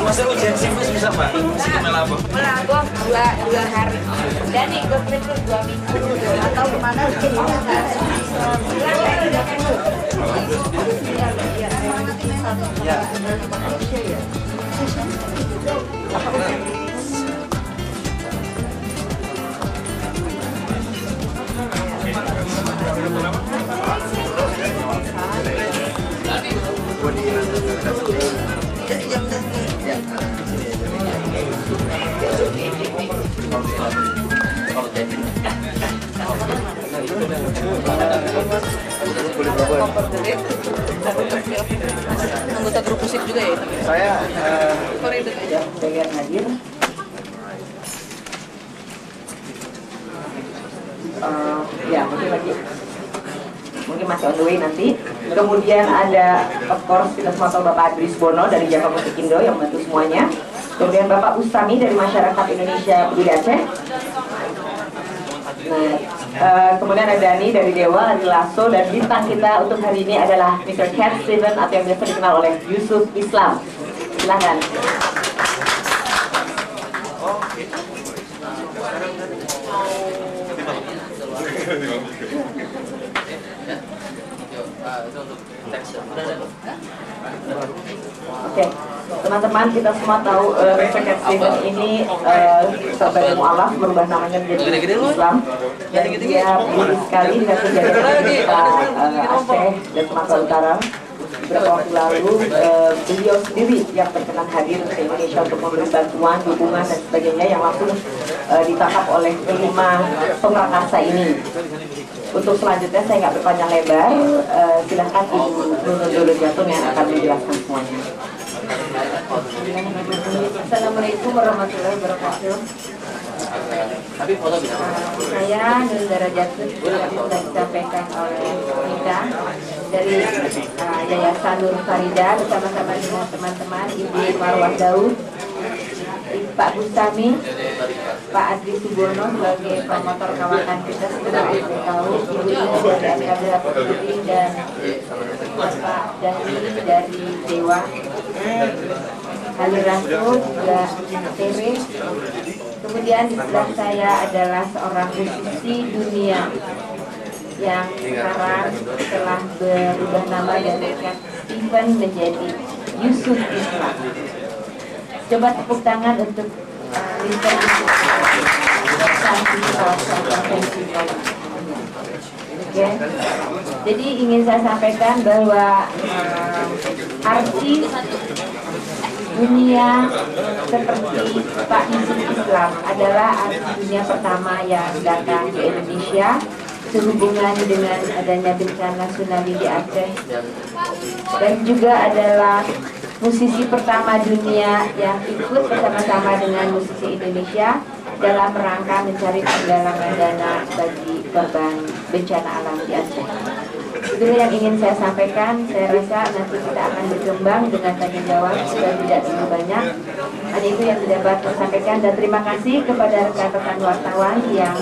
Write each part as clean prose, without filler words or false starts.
Masa ujian SIMAS bisa Pak? Mel apa? Melagok dua hari. Dan ikut itu 2 minggu. Atau kemana sih? Ya. Anggota grup musik juga ya? Saya Bagian hadir. Ya, mungkin masih on the way nanti. Kemudian ada, of course, kita semua tahu Bapak Adris Bono dari Java Musik Indo yang membantu semuanya. Kemudian Bapak Ustami dari Masyarakat Indonesia Peduli Aceh. Nah, kemudian ada Dani dari Dewa, Ari Lasso, dan bintang kita untuk hari ini adalah Mr. Cat Steven atau yang biasa dikenal oleh Yusuf Islam. Silakan. Oke, teman-teman, kita semua tahu Mr. Cat Steven ini sebagai mu'alaf merubah namanya menjadi Islam, dan dia begini sekali dengan kejadian kita Aceh dan Sumatera Utara. Beberapa waktu lalu beliau sendiri yang berkenan hadir ke Indonesia untuk memberi bantuan, dukungan dan sebagainya yang langsung ditangkap oleh kelima pemrakarsa ini. Untuk selanjutnya saya nggak berpanjang lebar, silahkan Ibu Nunun Dulu Jatun yang akan menjelaskan semuanya. Assalamualaikum warahmatullahi wabarakatuh. Saya Nunun Darajatun yang sudah disampaikan oleh Nida dari Yayasan Nur Farida bersama-sama dengan teman-teman Ibu Marwah Daud, Pak Bustami, Pak Adri Subono sebagai promotor kawasan kita sebagai tahu, Ibu ini dari Akademi Putri dan Bapak Dani dari Dewa, Haliraso juga TV. Kemudian di sebelah saya adalah seorang musisi dunia yang sekarang telah berubah nama dari Cat Steven menjadi Yusuf Islam. Coba tepuk tangan untuk Mr. Yusuf Islam. Oke. Jadi ingin saya sampaikan bahwa arti dunia seperti Pak Yusuf Islam adalah arti dunia pertama yang datang ke Indonesia sehubungan dengan adanya bencana tsunami di Aceh, dan juga adalah musisi pertama dunia yang ikut bersama-sama dengan musisi Indonesia dalam rangka mencari penggalangan dana bagi korban bencana alam di Aceh. Itu yang ingin saya sampaikan. Saya rasa nanti kita akan berkembang dengan tanya jawab sudah tidak terlalu banyak. Hanya itu yang dapat saya sampaikan, dan terima kasih kepada rekan-rekan wartawan yang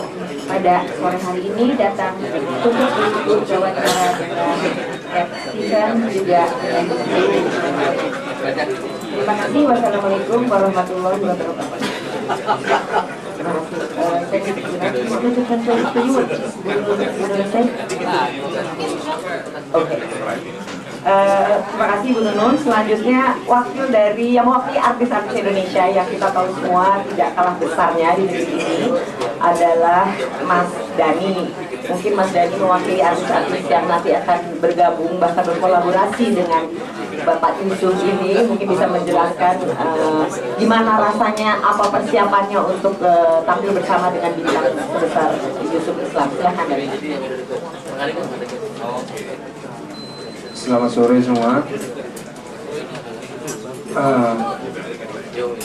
pada sore hari ini datang untuk ikut wawancara dengan Steven juga. Terima kasih. Wassalamualaikum warahmatullahi wabarakatuh. Terima kasih Bu Nunun. Selanjutnya wakil dari yang mewakili artis-artis Indonesia yang kita tahu semua tidak kalah besarnya di negeri ini adalah Mas Dani. Mungkin Mas Dani mewakili artis-artis yang nanti akan bergabung bahkan berkolaborasi dengan Bapak Yusuf ini, mungkin bisa menjelaskan gimana rasanya, apa persiapannya untuk tampil bersama dengan bintang sebesar Yusuf Islam. Silahkan dari. Selamat sore semua.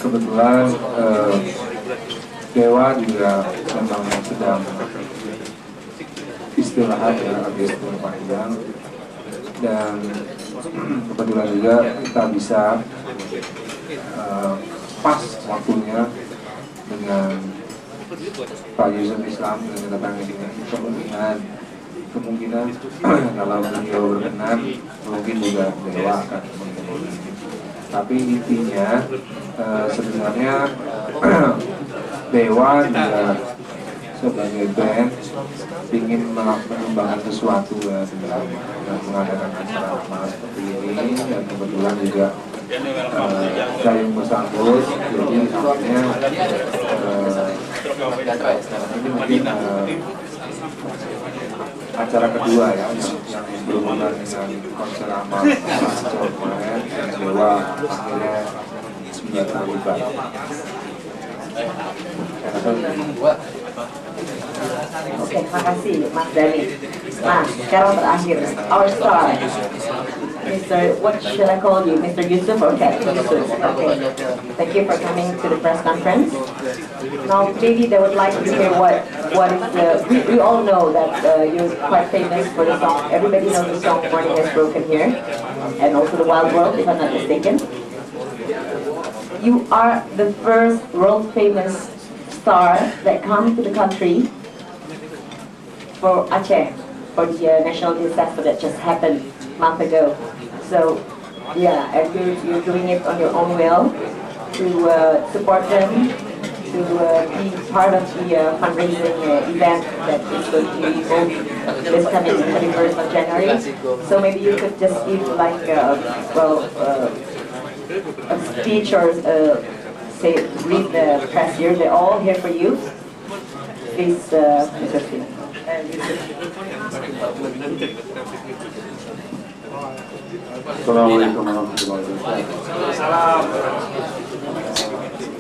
Kebetulan Dewa juga memang sedang istirahat ya, habis panjang, dan kebetulan juga kita bisa pas waktunya dengan Pak Yusuf Islam dan kedatangan ini. Kemungkinan kalau beliau berkenan, mungkin juga Dewa akan menghubungi. Tapi intinya sebenarnya Dewa juga sebagai band ingin mengembangkan sesuatu ya dengan mengadakan acara seperti ini, dan kebetulan juga saya yang bersambut, jadi akhirnya ini mungkin acara kedua ya yang berhubungan dengan konser amal kemarin, dan Dewa akhirnya bisa terlibat. Oke, terima kasih Mas Dhani. Nah, sekarang terakhir, our star, Mr. What should I call you, Mr. Yusuf or Captain Yusuf? Okay, thank you for coming to the press conference. Now, maybe they would like to hear what is the. We all know that you're quite famous for the song. Everybody knows the song "Morning Has Broken Here," and also the Wild World, if I'm not mistaken. You are the first world famous star that come to the country for Aceh, for the national disaster that just happened a month ago. So, yeah, and you're doing it on your own will to support them, to be part of the fundraising event that is going to be held this coming 21st of January. So maybe you could just give like, a speech or say, read the press here. They're all here for you. Please, Mr. Singh. Assalamualaikum warahmatullahi wabarakatuh.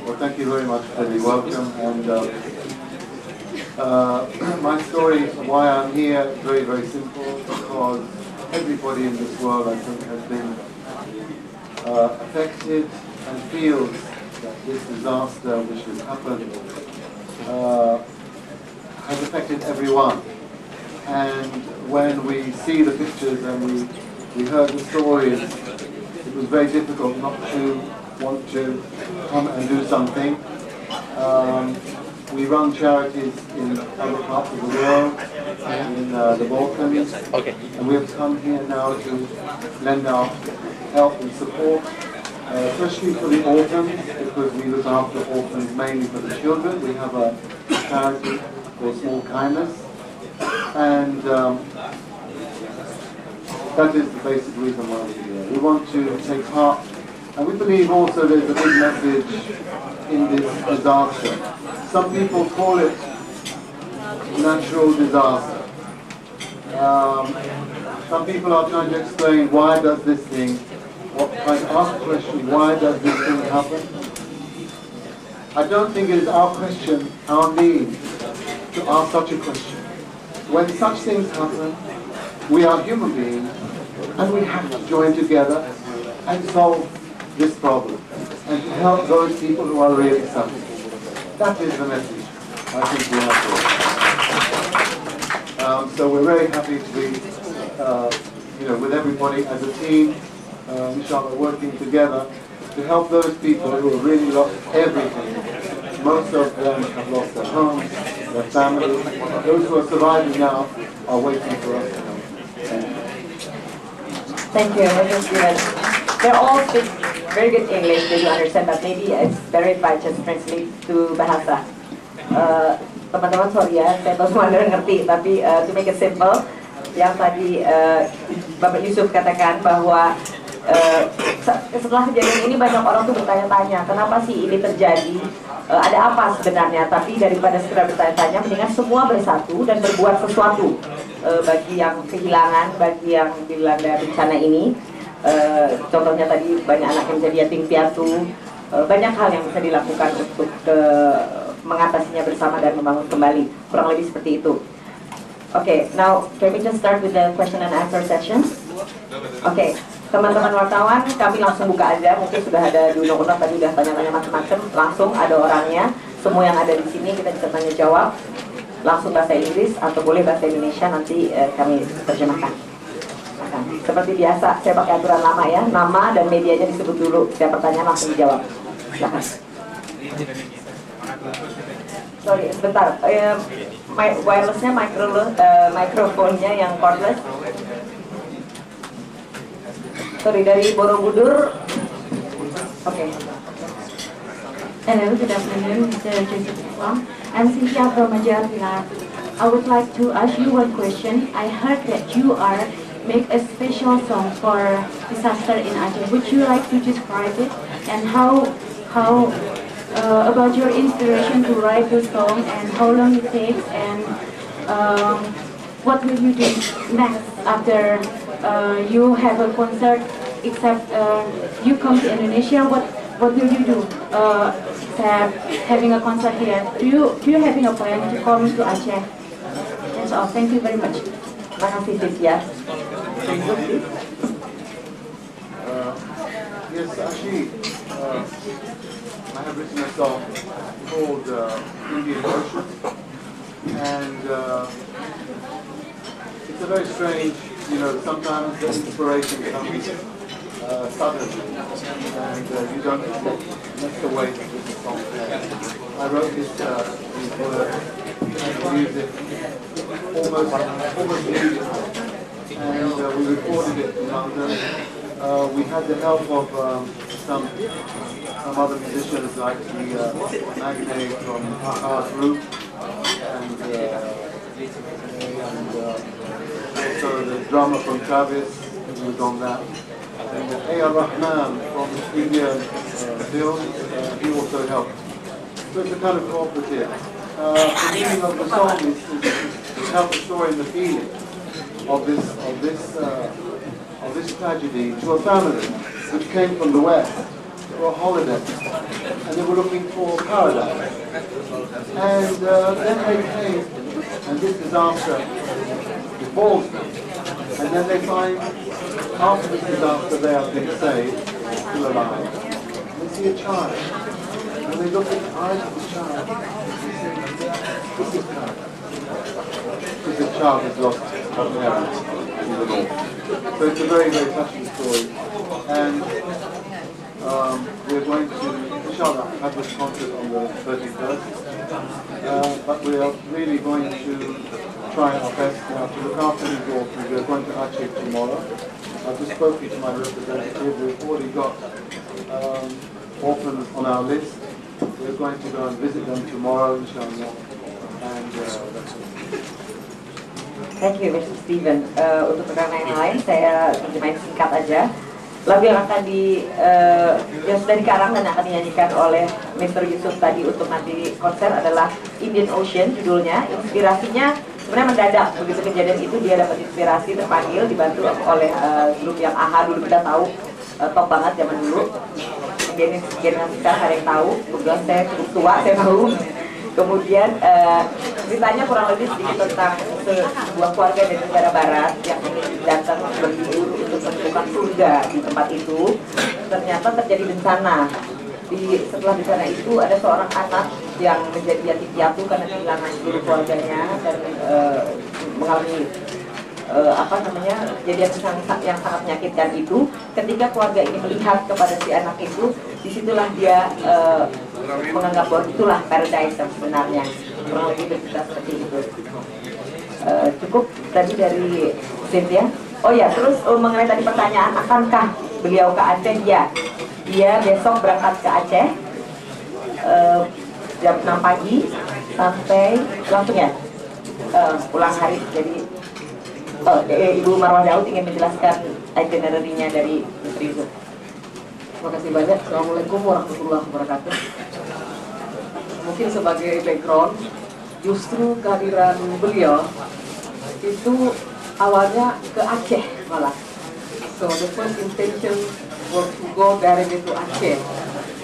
Well, thank you very much for the welcome, and my story of why I'm here is very, very simple, because everybody in this world, I think, has been affected and feels that this disaster which has happened has affected everyone. And when we see the pictures and we heard the stories, it was very difficult not to want to come and do something. We run charities in other parts of the world, in the Balkans, and we have come here now to lend our help and support, especially for the orphans, because we look after orphans mainly for the children. We have a charity called Small Kindness, and that is the basic reason why we're here. We want to take part, and we believe also there's a big message in this disaster. Some people call it natural disaster. Some people are trying to explain why does this thing, trying to ask the question, why does this thing happen? I don't think it is our question, our need, to ask such a question. When such things happen, we are human beings, and we have to join together and solve this problem, and to help those people who are really suffering. That is the message I think we have to. So we're very happy to be, with everybody as a team, inshallah, working together to help those people who have really lost everything. Most of them have lost their homes, their families. Those who are surviving now are waiting for us to help. Thank you. They all speak very good English, do you understand? But maybe it's better if I just translate to bahasa. Teman-teman, sorry ya, saya tahu semua Anda ngerti, tapi to make it simple, yang tadi Bapak Yusuf katakan bahwa setelah kejadian ini banyak orang tuh bertanya-tanya, kenapa sih ini terjadi, ada apa sebenarnya? Tapi daripada sekedar bertanya-tanya, mendingan semua bersatu dan berbuat sesuatu bagi yang kehilangan, bagi yang dilanda bencana ini. Contohnya tadi banyak anak yang menjadi yatim piatu, banyak hal yang bisa dilakukan untuk mengatasinya bersama dan membangun kembali, kurang lebih seperti itu. Okay, now can we just start with the question and answer session? Okay, teman-teman wartawan, kami langsung buka aja. Mungkin sudah ada di undang-undang tadi udah tanya-tanya macam-macam, langsung ada orangnya. Semua yang ada di sini kita bisa tanya jawab langsung bahasa Inggris atau boleh bahasa Indonesia, nanti kami terjemahkan. Seperti biasa, saya pakai aturan lama ya, nama dan medianya disebut dulu, setiap pertanyaan langsung dijawab. Silahkan. Sorry, sebentar. Wirelessnya, mikrofonnya yang cordless. Sorry, dari Borobudur, Okay. Hello, good afternoon, Mr. Joseph Islam. I'm Cynthia from Majalila. I would like to ask you one question. I heard that you are make a special song for disaster in Aceh. Would you like to describe it and how about your inspiration to write the song and how long it takes and what will you do next after you have a concert? Except you come to Indonesia, what will you do? Except having a concert here, do you having a plan to come to Aceh? That's all. Thank you very much. Terima kasih, Cynthia. Yes, actually, I have written a song called Indian Ocean, and it's a very strange, sometimes the inspiration comes suddenly, and you don't expect that's the way that this song plays. I wrote these words and music almost immediately, and we recorded it in London. We had the help of some other musicians like the Magne from our group, and also the drummer from Travis, who was on that. And A.R. Rahman from Indian film, he also helped. So it's a kind of cooperative. The meaning of the song is to tell the story and the feeling of this tragedy to a family which came from the West for a holiday, and they were looking for paradise. And then they came, and this disaster befalls them. And then they find, after this disaster, they have been saved, still alive. They see a child, and they look at the eyes of the child, and they say, this is paradise. Because the child has lost her parents in the war. So it's a very, very touching story. And we're going to, inshallah, have this concert on the 31st. But we are really going to try our best now to look after these orphans. We're going to Aceh tomorrow. I've just spoken to my representative. We've already got orphans on our list. We're going to go and visit them tomorrow, inshallah. And that's it. Thank you, Mr. Steven. Untuk rekan yang lain, saya terjemahin singkat aja. Lagu yang akan yang sudah dikarang dan akan dinyanyikan oleh Mr. Yusuf tadi untuk nanti konser adalah Indian Ocean judulnya. Inspirasinya sebenarnya mendadak, begitu kejadian itu dia dapat inspirasi, terpanggil, dibantu oleh grup yang AHA dulu kita tahu, top banget zaman dulu. Generasi sekarang ada yang tahu, kebetulan saya cukup tua, saya tahu. Kemudian ceritanya kurang lebih sedikit tentang sebuah keluarga dari negara barat yang datang berlibur untuk menemukan surga di tempat itu. Ternyata terjadi bencana. Setelah bencana itu ada seorang anak yang menjadi yatim piatu karena kehilangan seluruh keluarganya dan mengalami kejadian yang sangat menyakitkan itu. Ketika keluarga ini melihat kepada si anak itu, disitulah dia menganggap bahwa itulah paradise yang sebenarnya. Kurang lebih bercerita seperti itu. Cukup tadi dari Cynthia. Oh ya, terus mengenai tadi pertanyaan, akankah beliau ke Aceh? Ya, dia besok berangkat ke Aceh jam 6 pagi sampai langsung ya pulang hari. Jadi Ibu Marwah Daud ingin menjelaskan itinerary-nya dari Menteri Yusuf. Terima kasih banyak. Assalamualaikum warahmatullahi wabarakatuh. Mungkin sebagai background, justru kehadiran beliau itu awalnya ke Aceh malah. So the first intention was to go directly to Aceh,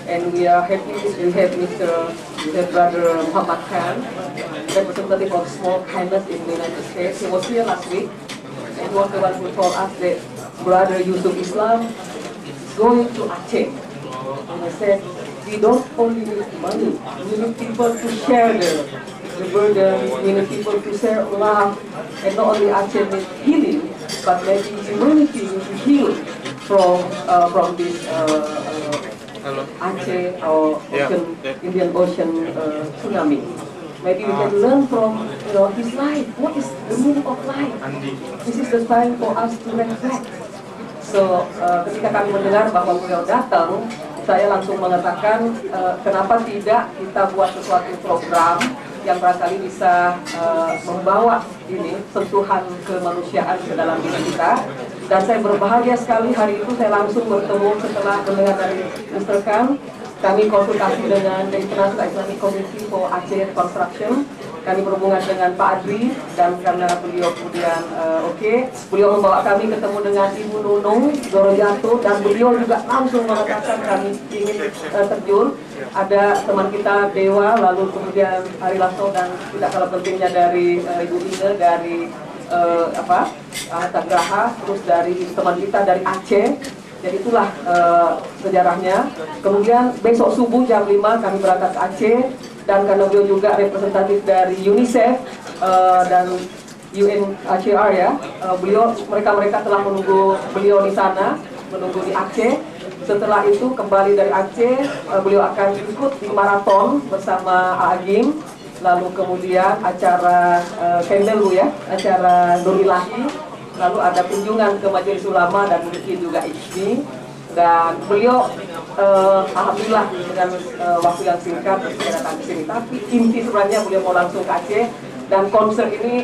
and we are happy that we have Brother Muhammad Khan, representative of Small Kindness in the United States. He was here last week, and was the one who told us that Brother Yusuf Islam is going to Aceh. And I said, we don't only need money, we need people to share the burden, we need people to share love, and not only Aceh needs healing, but maybe humanity will be healed from this Aceh or Indian Ocean tsunami. Maybe we can learn from his life. What is the meaning of life? This is the time for us to reflect. So ketika kami mendengar bahwa beliau datang, saya langsung mengatakan kenapa tidak kita buat sesuatu program yang barangkali bisa membawa ini sentuhan kemanusiaan ke dalam diri kita. Dan saya berbahagia sekali hari itu saya langsung bertemu setelah mendengar dari Mr. Khan. Kami konsultasi dengan the International Islamic Committee for Aceh Construction. Kami berhubungan dengan Pak Adri, dan karena beliau kemudian beliau membawa kami ketemu dengan Ibu Nunung Dorojato, dan beliau juga langsung mengatakan kami ingin terjun. Ada teman kita Dewa, lalu kemudian Ari Lasso, dan tidak kalah pentingnya dari Ibu Ine dari Tagraha, terus dari teman kita dari Aceh. Jadi itulah sejarahnya. Kemudian besok subuh jam 5 kami berangkat ke Aceh, dan karena beliau juga representatif dari UNICEF dan UNHCR ya, mereka telah menunggu beliau di sana, menunggu di Aceh. Setelah itu kembali dari Aceh, beliau akan ikut di maraton bersama Agim. Lalu kemudian acara Kemelu ya, acara Nurilahi. Lalu ada kunjungan ke Majelis Ulama dan mungkin juga ISMI. Dan beliau alhamdulillah dengan waktu yang singkat bersedia datang ke sini. Tapi inti sebenarnya beliau mau langsung ke Aceh, dan konser ini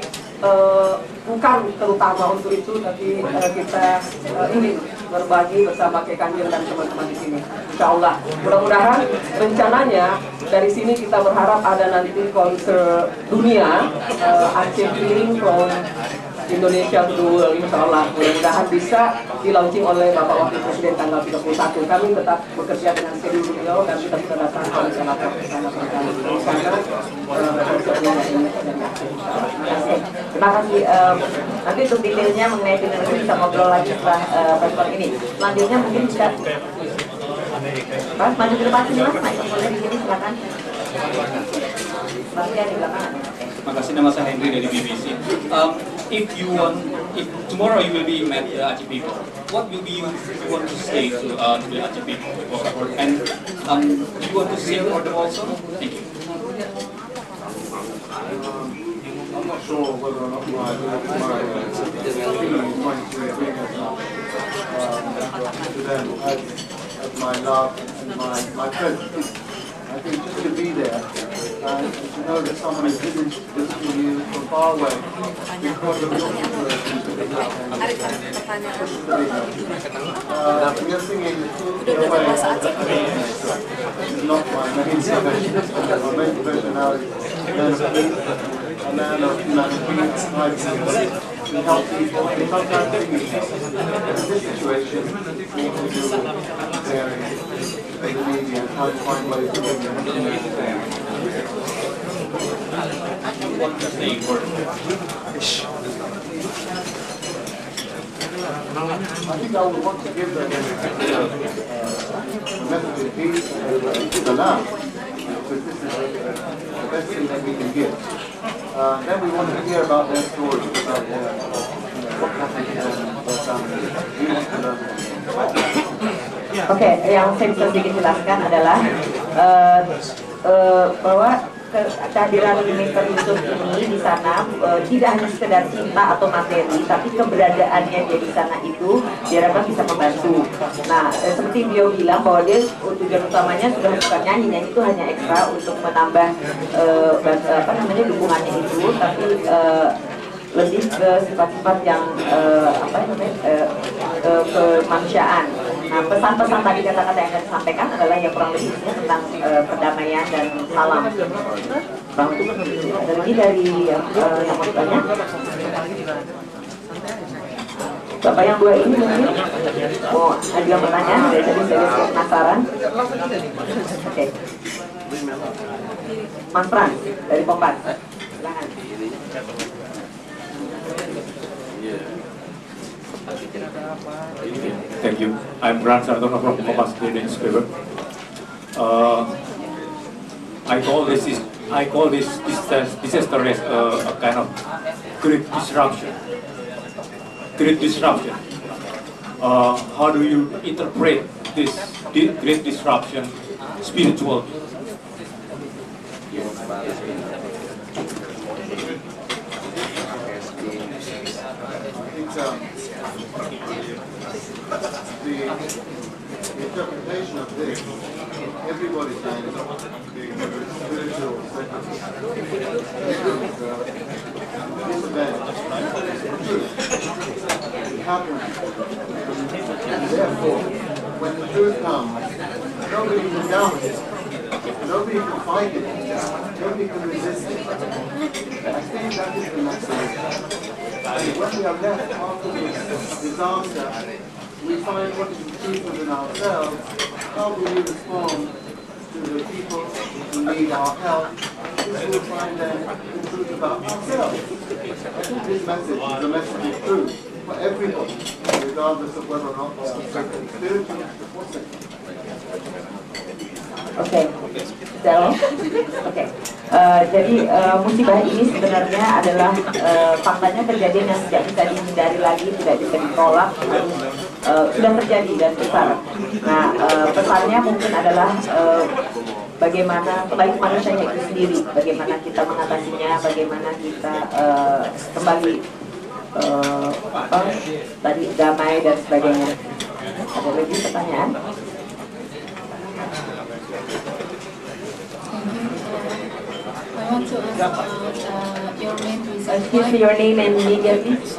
bukan terutama untuk itu, tapi kita ingin berbagi bersama Kiai Kanjeng dan teman-teman di sini. Insya Allah, mudah-mudahan rencananya dari sini kita berharap ada nanti konser dunia Aceh Healing from Indonesia to the world, insya Allah. Mudah-mudahan bisa di-launching oleh Bapak Wakil Presiden tanggal 31. Kami tetap bekerja dengan schedule beliau, dan kita sudah datang ke sana Terima kasih. Nanti untuk detailnya mengenai film itu bisa ngobrol lagi setelah festival ini. Selanjutnya mungkin bisa Mas, maju ke depan sini Mas, mikrofonnya di sini silakan. Mas ya di belakang. Terima kasih, nama saya Henry dari BBC. If tomorrow you will be met the Aceh people, what will be you want to say to the Aceh people? And do you want to sing for them also? Thank you. I'm not sure whether or not my feeling is going to bring to them as my love and my presence. I think just to be there and to know that someone is listening to you from far away because of your situation. You're singing in a way is not my main profession. My main profession now is a man of humanity. We help people, and sometimes in this situation, we need to do sharing the media and how to find ways to bring them into I think I would want to give them a message of peace to the land, because this is the best thing that we can give. Then we want to hear about their stories, about what happened to them, their family. We want to learn from them. Oke, yang saya bisa sedikit jelaskan adalah bahwa kehadiran Mr. Yusuf ini di sana tidak hanya sekedar cinta atau materi, tapi keberadaannya dia di sana itu diharapkan bisa membantu. Nah, seperti beliau bilang bahwa dia tujuan utamanya sudah bukan nyanyi itu hanya ekstra untuk menambah dukungannya itu, tapi lebih ke sifat-sifat yang kemanusiaan. Nah, pesan-pesan tadi kata-kata yang akan disampaikan adalah yang kurang lebih tentang perdamaian dan salam. Bang, ada lagi dari yang mau bertanya? Bapak yang dua ini mungkin mau ada pertanyaan dari tadi saya penasaran. Oke. Mas Pran dari Kompas. Silakan. Thank you. I'm Bran Sartono from Kompas newspaper. I call this disaster as a kind of great disruption. Great disruption. How do you interpret this great disruption spiritually? interpretation of this, everybody's saying spiritual this event happens. Therefore, when the truth comes, nobody can doubt it. Nobody can fight it. Nobody can resist it. I think that is the message. And when we are left after this disaster, we find what is the truth within ourselves. How do we respond to the people who need our help? We will find then the truth about ourselves. I think this message is a message of truth for everybody, regardless of whether or not they are spiritual or secular. Oke, jadi musibah ini sebenarnya adalah faktanya kejadian yang tidak bisa dihindari lagi, tidak bisa ditolak, sudah terjadi dan besar. Nah, pesannya mungkin adalah bagaimana kembali ke manusianya itu sendiri, bagaimana kita mengatasinya, bagaimana kita kembali tadi damai dan sebagainya. Ada lagi pertanyaan? I want to ask about your name, please. Excuse me, your name and media, please.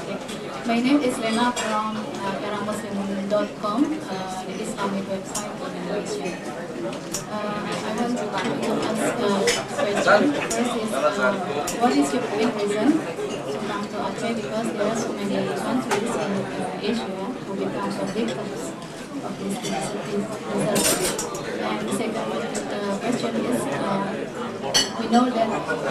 My name is Lena from eramuslim.com. It is our website in Indonesia. I want to ask question. First is, what is your main reason to come to Aceh? Because there are so many countries in Asia who become the victims of this disaster. And the second question is, we know that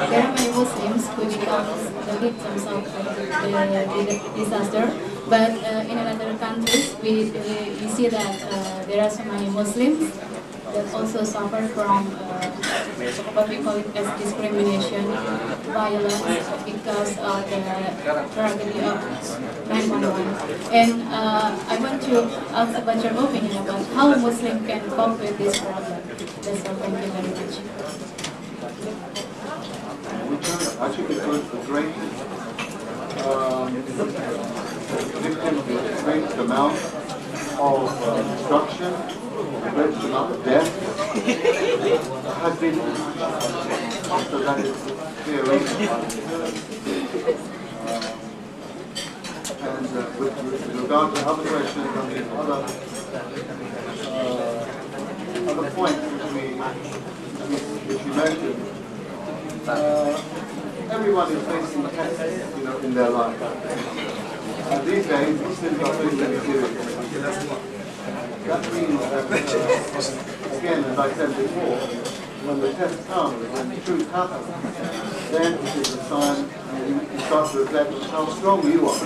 there are many Muslims who become the victims of the disaster, but in other countries we see that there are so many Muslims that also suffer from what we call it as discrimination, violence, because of the tragedy of 9/11. And I want to ask about your opinion about how Muslims can cope with this problem. That's all. Thank you very much. Actually, because the greatest amount of destruction, the greatest amount of death has been so that is clear reason. And with regard to other questions and other points which we mentioned, everyone is facing tests, in their life. And these days, Muslims are facing very serious. That means that, again, as I said before, when the test comes, when the truth happens, then it is a sign, you start to reflect on how strong you are,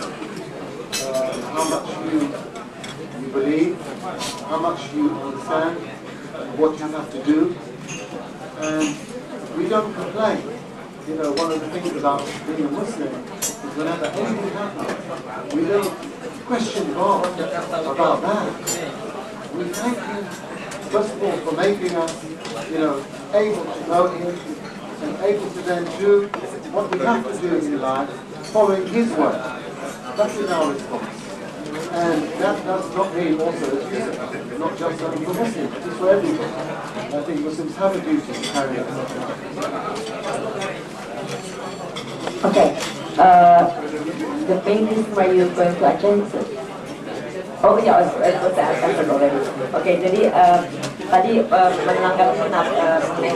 how much you believe, how much you understand what you have to do, and we don't complain. One of the things about being a Muslim is whenever anything happens, we don't question God about that. We thank Him, first of all, for making us, able to know Him and able to then do what we have to do in life, following His way. That is our response. And that does not mean also, not just only for Muslims, it's for everyone. I think Muslims have a duty to carry out. Okay, the main reason why you're going to Aceh is, saya akan already. Oke, jadi tadi menanggapi mengenai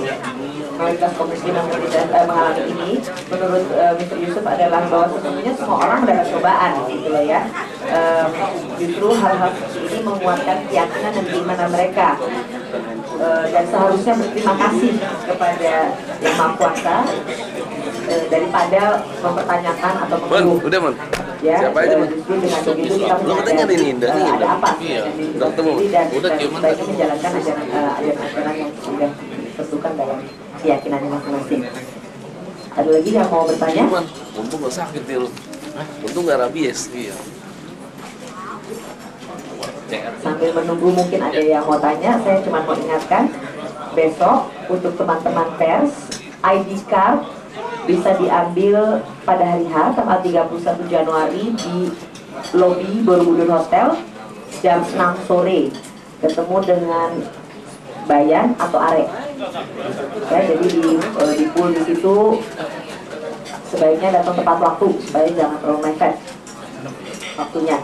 mayoritas kaum muslimin mengalami ini, menurut Mr. Yusuf adalah bahwa sesungguhnya semua orang mendapat cobaan, gitu loh ya. Justru hal-hal seperti ini menguatkan keyakinan dan keimanan mereka. Dan seharusnya berterima kasih kepada Yang Maha Kuasa daripada mempertanyakan atau mengeluh. Udah, Man. Ya, siapa aja, Man? justru dengan begitu kita Katanya ada apa iya. udah ketemu. dan sebaiknya menjalankan ajaran-ajaran yang sudah ditentukan dalam keyakinannya masing-masing. Ada lagi yang mau bertanya? Man, untung gak sakit ya lu. Untung gak rabies. Iya. Sambil menunggu mungkin ada yang mau tanya, saya cuma mau ingatkan besok untuk teman-teman pers, ID card bisa diambil pada hari H tanggal 31 Januari di lobi Borobudur Hotel jam 6 sore. ketemu dengan Bayan atau Are. Ya, jadi di pool di situ sebaiknya datang tepat waktu supaya jangan terlalu mepet waktunya.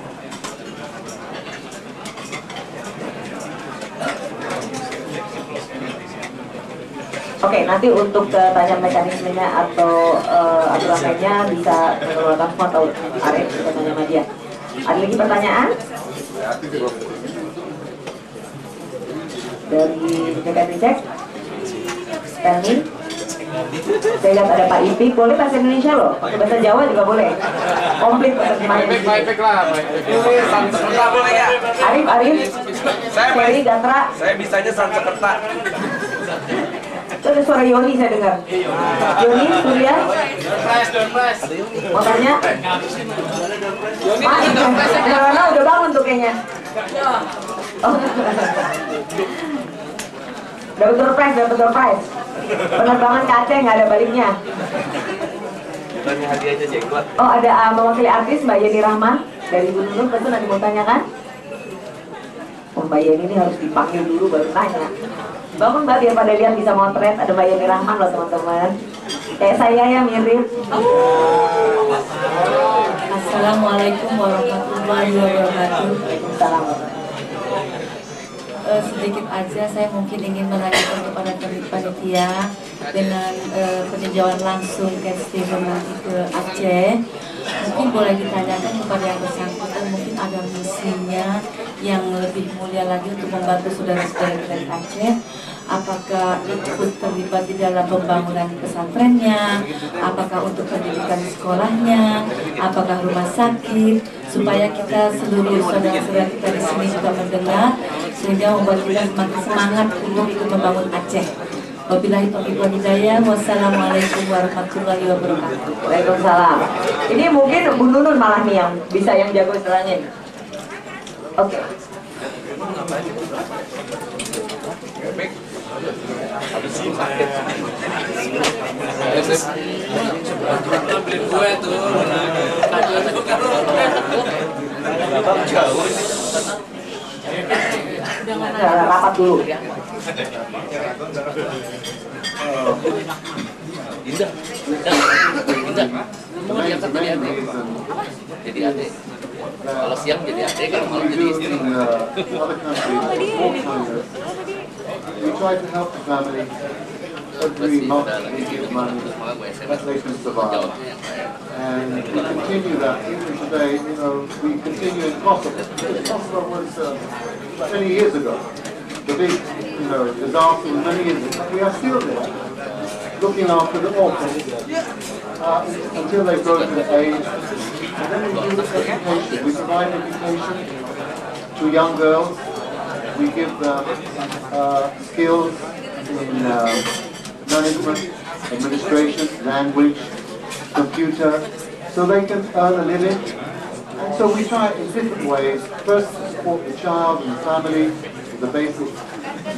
Oke, nanti untuk tanya mekanismenya atau aturan mainnya bisa mengeluarkan semua atau Are kita tanya sama dia. Ada lagi pertanyaan? Dari cek Stanley, saya lihat ada Pak Ipik, boleh bahasa Indonesia loh, pakai bahasa Jawa juga boleh, komplit penerjemahannya. Arif, Ferry, Gatra. Saya bisanya Sansekerta. Itu ada suara Yoni saya dengar. Yoni, Surya. Mau tanya? Karena udah bangun tuh kayaknya. Oh. Dapat door prize. Penerbangan ke Aceh nggak ada baliknya. Bukannya hadiahnya jenggot. Oh, ada mewakili artis Mbak Yeni Rahman dari Gunung. Betul, nanti mau tanya kan? Oh, Mbak Yeni ini harus dipanggil dulu baru tanya. Bangun Mbak, biar pada lihat bisa motret. Ada Mbak Yeni Rahman loh teman-teman. Kayak saya ya, mirip. Assalamualaikum warahmatullahi wabarakatuh. Waalaikumsalam. Sedikit aja saya mungkin ingin menanyakan kepada panitia dengan peninjauan langsung Steven nanti ke Aceh. Mungkin boleh ditanyakan kepada yang bersangkutan, mungkin ada misinya yang lebih mulia lagi untuk membantu saudara-saudara dari Aceh. Apakah ikut terlibat di dalam pembangunan pesantrennya, apakah untuk pendidikan sekolahnya, apakah rumah sakit, supaya kita seluruh saudara-saudara kita di sini juga mendengar, sehingga membuat kita semakin semangat untuk ikut membangun Aceh. Wabillahi taufiq wal hidayah. Wassalamualaikum warahmatullahi wabarakatuh. Waalaikumsalam. Ini mungkin Bu Nunun malah nih yang bisa yang jago istilahnya. Oke. Habis itu sakit. Beli kue tuh. Jauh. Rapat dulu. Indah. Mau diangkat jadi adik. Jadi adik. Kalau siang jadi adik, kalau malam jadi istri. We try to help the family every month we give money that they can survive. And we continue that even today. You know, we continue in Kosovo. Kosovo was 20 years ago. The big, disaster was many years ago. We are still there, looking after the orphans until they grow to the age. And then we do education. We provide education to young girls. We give them skills in management, administration, language, computer, so they can earn a living. And so we try in different ways. First, to support the child and the family with the basic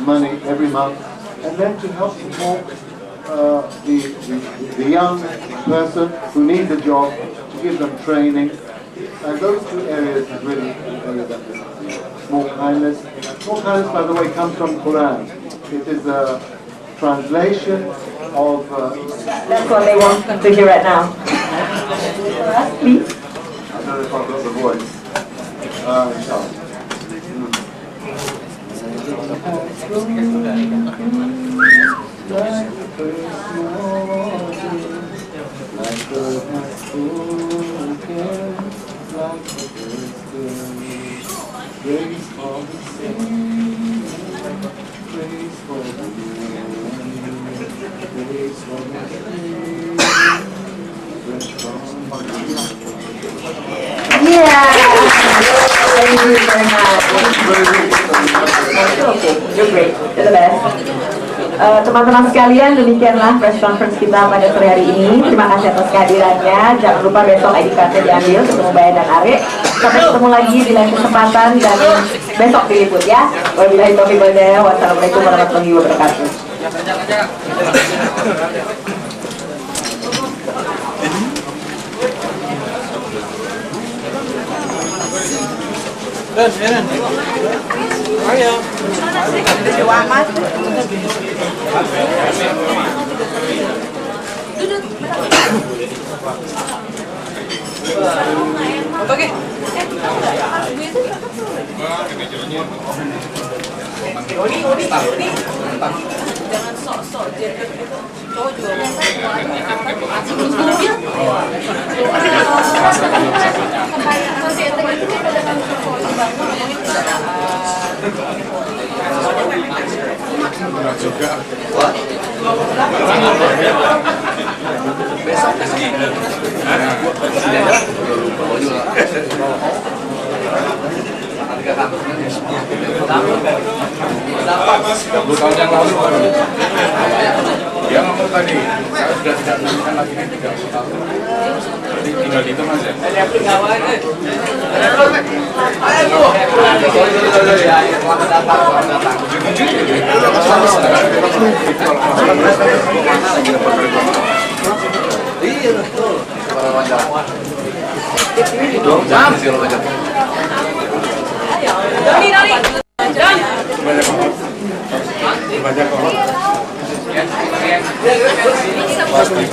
money every month, and then to help support the young person who needs a job, to give them training. And those two areas is really the area that is small kindness. Small kindness, by the way, comes from Quran. It is a translation of... That's what they want to hear right now. Please. I don't know if I've got the voice. Inshallah. Yeah. Thank you very much. Okay, you're great. You're the best. Teman-teman sekalian, demikianlah press conference kita pada sore hari ini. Terima kasih atas kehadirannya. Jangan lupa besok ID card-nya diambil, ketemu Bayan dan Are. Sampai ketemu lagi di lain kesempatan dan besok diliput ya. Wabillahi taufiq wal hidayah. Wassalamualaikum warahmatullahi wabarakatuh. Dan, Ayo. Oke. Jangan sok-sok gender itu cowok juga tahun yang lalu dia ngomong tadi saya sudah tidak melakukan lagi ini 30 tahun tinggal itu mas ya iya betul para wajar ini dong jangan sih lo wajar banyak orang Pasti